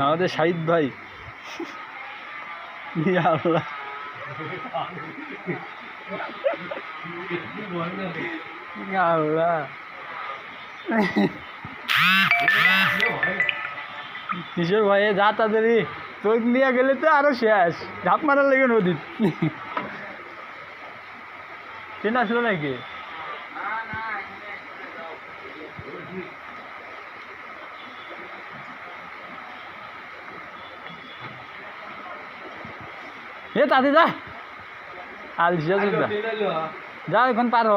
আমাদের শাহিদ ভাই আল্লাহ আল্লাহ কিশোর ভাই যা তাড়াতাড়ি তোর নিয়ে গেলে তো আরো শেষ ঝাঁপ মারার লেগে নদী ট্রেন আসলো নাকি এ তাতে যা আলসিয়া যা এখন পার হ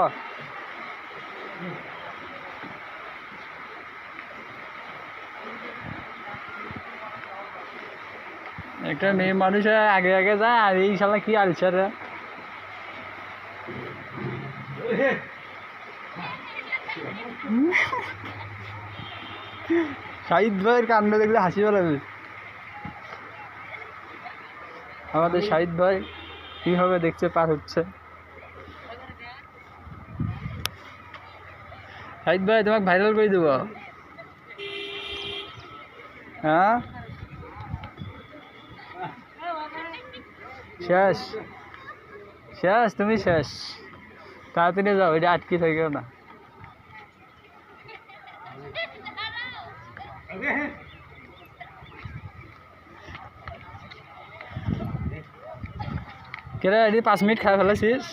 একটা মেয়ে মানুষ আগে আগে যায় আর এই শালা কি আলসার শাহিদ ভাইয়ের কাণ্ড দেখলে হাসি বেড়াবে আমাদের শাহিদ ভাই কিভাবে দেখছে পার হচ্ছে শাহিদ ভাই তোমাকে ভাইরাল করে দেবো হ্যাঁ শেষ শেষ তুমি শেষ তাড়াতাড়ি যাও এটা আটকে থেকেও না কেরা এটি 5 মিনিট খাই ফেলেছিস